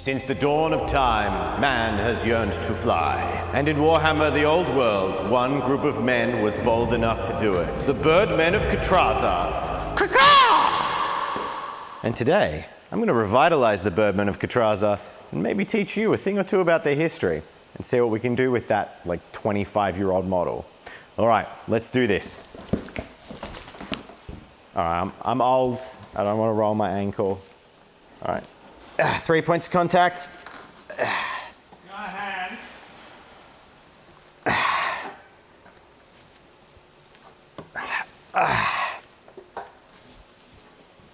Since the dawn of time, man has yearned to fly. And in Warhammer the Old World, one group of men was bold enough to do it. The Birdmen of Catraza. And today, I'm going to revitalize the Birdmen of Catraza and maybe teach you a thing or two about their history and see what we can do with that, like, 25-year-old model. All right, let's do this. All right, I'm old. I don't want to roll my ankle. All right. 3 points of contact. Go ahead.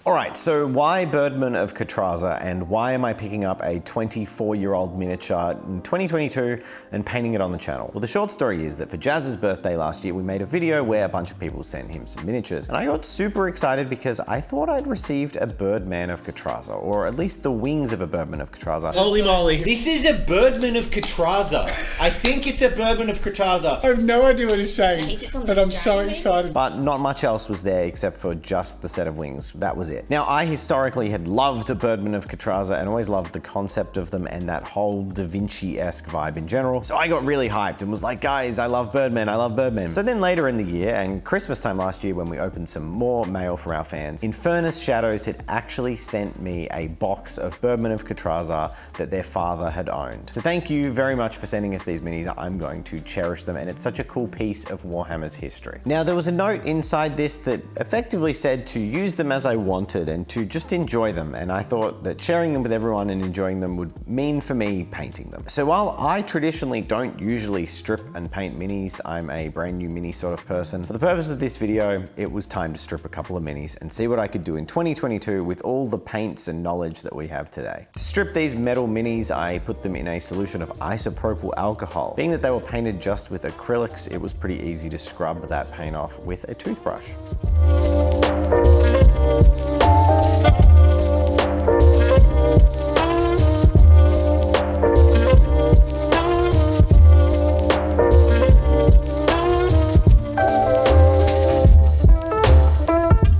All right, so why Birdman of Catraza, and why am I picking up a 24-year-old miniature in 2022 and painting it on the channel? Well, the short story is that for Jazz's birthday last year, we made a video where a bunch of people sent him some miniatures. And I got super excited because I thought I'd received a Birdman of Catraza, or at least the wings of a Birdman of Catraza. Holy moly. This is a Birdman of Catraza. I think it's a Birdman of Catraza. I have no idea what he's saying, He sits on but the I'm so dragon, maybe? excited. But not much else was there except for just the set of wings. That was it. Now, I historically had loved a Birdman of Catraza and always loved the concept of them and that whole Da Vinci-esque vibe in general. So I got really hyped and was like, guys, I love Birdman, I love Birdman. So then later in the year, and Christmas time last year when we opened some more mail from our fans, Infernus Shadows had actually sent me a box of Birdman of Catraza that their father had owned. So thank you very much for sending us these minis. I'm going to cherish them, and it's such a cool piece of Warhammer's history. Now, there was a note inside this that effectively said to use them as I wanted and to just enjoy them, and I thought that sharing them with everyone and enjoying them would mean for me painting them. So while I traditionally don't usually strip and paint minis, I'm a brand new mini sort of person. For the purpose of this video, it was time to strip a couple of minis and see what I could do in 2022 with all the paints and knowledge that we have today. To strip these metal minis, I put them in a solution of isopropyl alcohol. Being that they were painted just with acrylics, it was pretty easy to scrub that paint off with a toothbrush.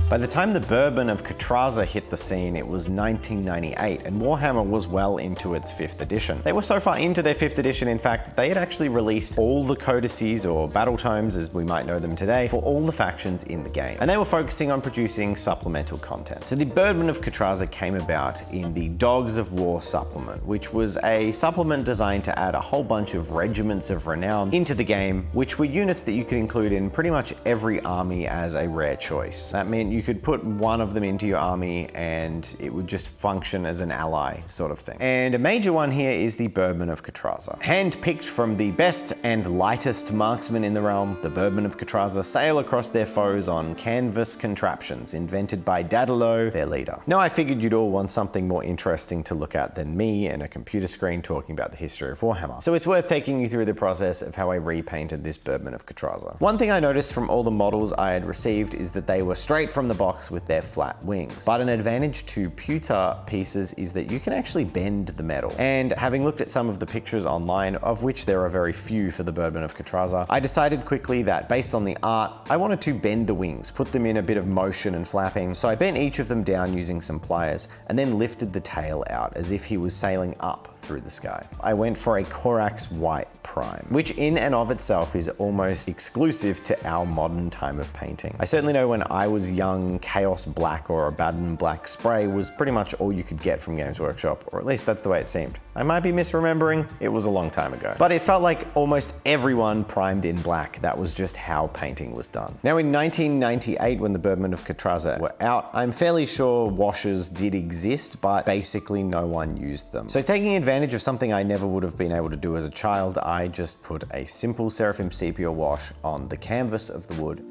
By the time the Birdman of Catraza hit the scene, it was 1998, and Warhammer was well into its 5th edition. They were so far into their 5th edition, in fact, that they had actually released all the codices, or battle tomes as we might know them today, for all the factions in the game. And they were focusing on producing supplemental content. So the Birdman of Catraza came about in the Dogs of War supplement, which was a supplement designed to add a whole bunch of regiments of renown into the game, which were units that you could include in pretty much every army as a rare choice. That meant you could put one of them into your army and it would just function as an ally sort of thing. And a major one here is the Birdman of Catraza. Hand-picked from the best and lightest marksmen in the realm, the Birdman of Catraza sail across their foes on canvas contraptions invented by Daedalo, their leader. Now, I figured you'd all want something more interesting to look at than me and a computer screen talking about the history of Warhammer. So it's worth taking you through the process of how I repainted this Birdman of Catraza. One thing I noticed from all the models I had received is that they were straight from the box with their flat wings. But an advantage to pewter pieces is that you can actually bend the metal. And having looked at some of the pictures online, of which there are very few for the Birdman of Catraza, I decided quickly that based on the art, I wanted to bend the wings, put them in a bit of motion and flapping. So I bent each of them down using some pliers and then lifted the tail out as if he was sailing up through the sky. I went for a Corax White Prime, which in and of itself is almost exclusive to our modern time of painting. I certainly know when I was young, Chaos Black or Abaddon Black spray was pretty much all you could get from Games Workshop, or at least that's the way it seemed. I might be misremembering, it was a long time ago. But it felt like almost everyone primed in black. That was just how painting was done. Now in 1998, when the Birdman of Catraza were out, I'm fairly sure washers did exist, but basically no one used them. So taking advantage of something I never would have been able to do as a child, I just put a simple Seraphim Sepia wash on the canvas of the wood.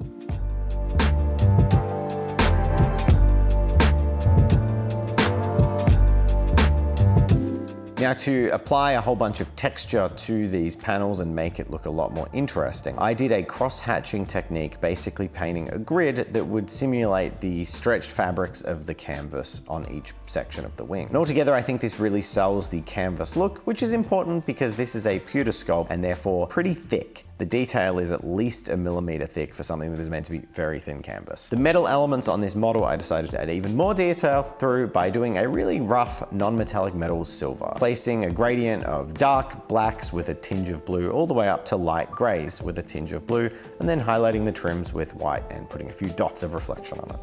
Now, to apply a whole bunch of texture to these panels and make it look a lot more interesting, I did a cross-hatching technique, basically painting a grid that would simulate the stretched fabrics of the canvas on each section of the wing. And altogether, I think this really sells the canvas look, which is important because this is a pewter sculpt and therefore pretty thick. The detail is at least a millimeter thick for something that is meant to be very thin canvas. The metal elements on this model I decided to add even more detail through by doing a really rough non-metallic metal silver, placing a gradient of dark blacks with a tinge of blue all the way up to light grays with a tinge of blue, and then highlighting the trims with white and putting a few dots of reflection on it.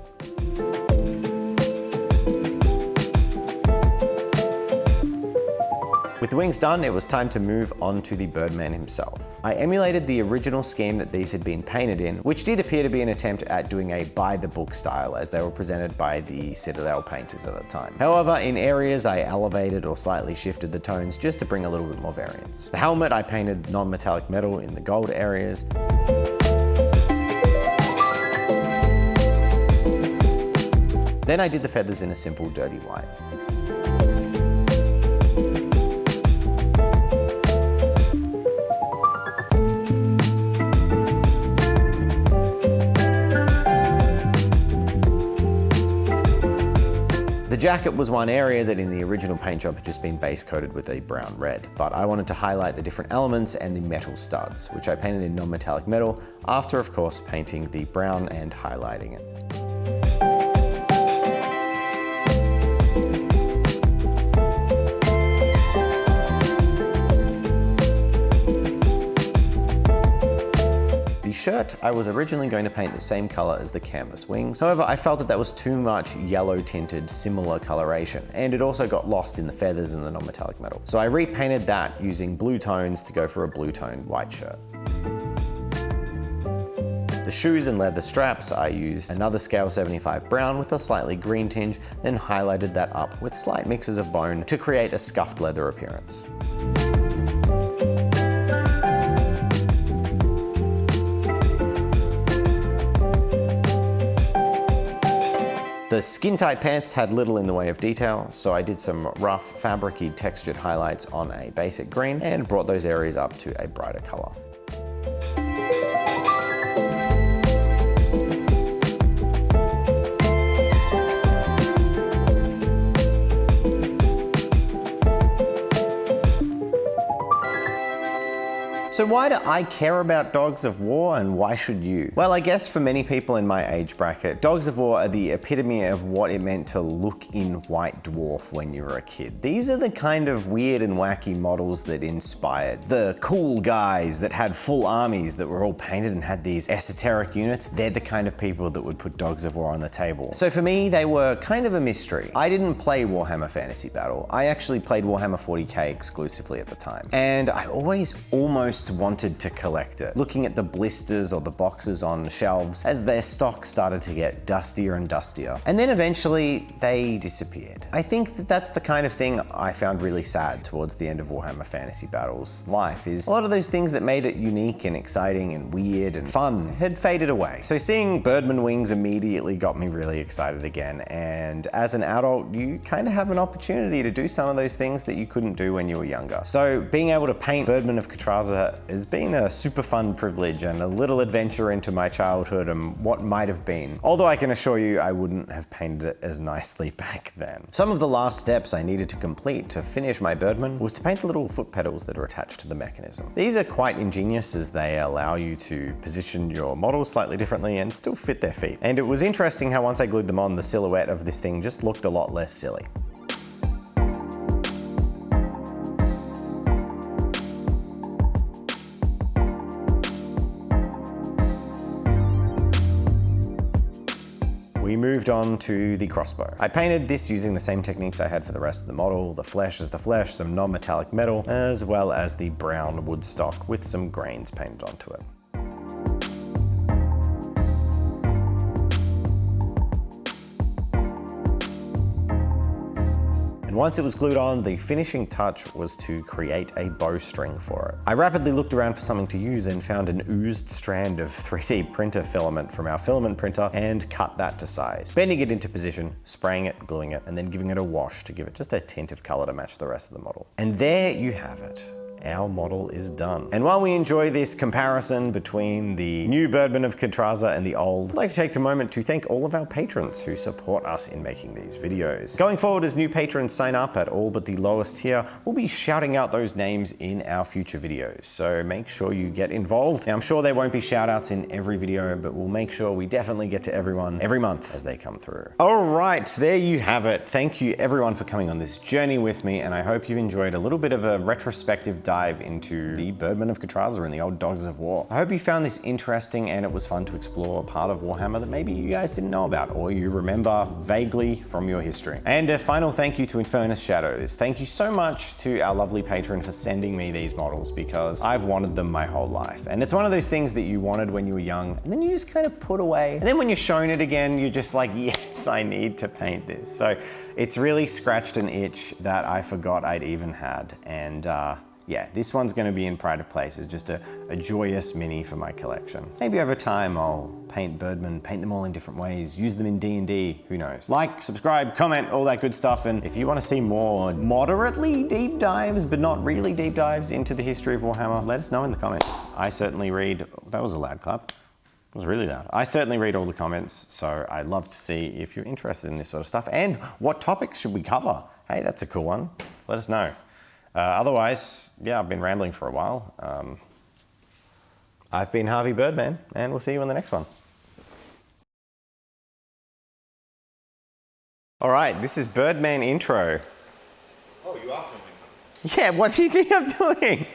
With the wings done, it was time to move on to the Birdman himself. I emulated the original scheme that these had been painted in, which did appear to be an attempt at doing a by-the-book style as they were presented by the Citadel painters at the time. However, in areas I elevated or slightly shifted the tones just to bring a little bit more variance. The helmet I painted non-metallic metal in the gold areas. Then I did the feathers in a simple dirty white. The jacket was one area that in the original paint job had just been base coated with a brown red, but I wanted to highlight the different elements and the metal studs, which I painted in non-metallic metal after, of course, painting the brown and highlighting it. The shirt, I was originally going to paint the same color as the canvas wings. However, I felt that that was too much yellow tinted, similar coloration, and it also got lost in the feathers and the non-metallic metal. So I repainted that using blue tones to go for a blue toned white shirt. The shoes and leather straps, I used another scale 75 brown with a slightly green tinge, then highlighted that up with slight mixes of bone to create a scuffed leather appearance. The skin-tight pants had little in the way of detail, so I did some rough, fabric-y textured highlights on a basic green and brought those areas up to a brighter color. So why do I care about Dogs of War and why should you? Well, I guess for many people in my age bracket, Dogs of War are the epitome of what it meant to look in White Dwarf when you were a kid. These are the kind of weird and wacky models that inspired the cool guys that had full armies that were all painted and had these esoteric units. They're the kind of people that would put Dogs of War on the table. So for me, they were kind of a mystery. I didn't play Warhammer Fantasy Battle. I actually played Warhammer 40k exclusively at the time. And I always almost wanted to collect it. Looking at the blisters or the boxes on shelves as their stock started to get dustier and dustier. And then eventually they disappeared. I think that that's the kind of thing I found really sad towards the end of Warhammer Fantasy Battle's life, is a lot of those things that made it unique and exciting and weird and fun had faded away. So seeing Birdman wings immediately got me really excited again. And as an adult, you kind of have an opportunity to do some of those things that you couldn't do when you were younger. So being able to paint Birdman of Catraza has been a super fun privilege and a little adventure into my childhood and what might have been. Although I can assure you I wouldn't have painted it as nicely back then. Some of the last steps I needed to complete to finish my Birdman was to paint the little foot pedals that are attached to the mechanism. These are quite ingenious as they allow you to position your models slightly differently and still fit their feet. And it was interesting how once I glued them on, the silhouette of this thing just looked a lot less silly. We moved on to the crossbow. I painted this using the same techniques I had for the rest of the model. The flesh is the flesh, some non-metallic metal, as well as the brown wood stock with some grains painted onto it. And once it was glued on, the finishing touch was to create a bowstring for it. I rapidly looked around for something to use and found an oozed strand of 3D printer filament from our filament printer and cut that to size. Bending it into position, spraying it, gluing it, and then giving it a wash to give it just a tint of color to match the rest of the model. And there you have it. our model is done. And while we enjoy this comparison between the new Birdman of Katraza and the old, I'd like to take a moment to thank all of our patrons who support us in making these videos. Going forward, as new patrons sign up at all but the lowest tier, we'll be shouting out those names in our future videos. So make sure you get involved. Now, I'm sure there won't be shout outs in every video, but we'll make sure we definitely get to everyone every month as they come through. All right, there you have it. Thank you everyone for coming on this journey with me, and I hope you've enjoyed a little bit of a retrospective dive into the Birdman of Katraza and the old Dogs of War. I hope you found this interesting and it was fun to explore a part of Warhammer that maybe you guys didn't know about or you remember vaguely from your history. And a final thank you to Infernus Shadows. Thank you so much to our lovely patron for sending me these models because I've wanted them my whole life. And it's one of those things that you wanted when you were young and then you just kind of put away. And then when you're shown it again, you're just like, yes, I need to paint this. So it's really scratched an itch that I forgot I'd even had. And yeah, this one's gonna be in pride of place as just a joyous mini for my collection. Maybe over time I'll paint Birdman, paint them all in different ways, use them in D&D, who knows. Like, subscribe, comment, all that good stuff. And if you wanna see more moderately deep dives, but not really deep dives into the history of Warhammer, let us know in the comments. I certainly read, that was a loud clap. It was really loud. I certainly read all the comments, so I'd love to see if you're interested in this sort of stuff and what topics should we cover? Hey, that's a cool one. Let us know. Otherwise, yeah, I've been rambling for a while. I've been Harvey Birdman, and we'll see you in the next one. All right, this is Birdman intro. Oh, you are filming something. Yeah, what do you think I'm doing?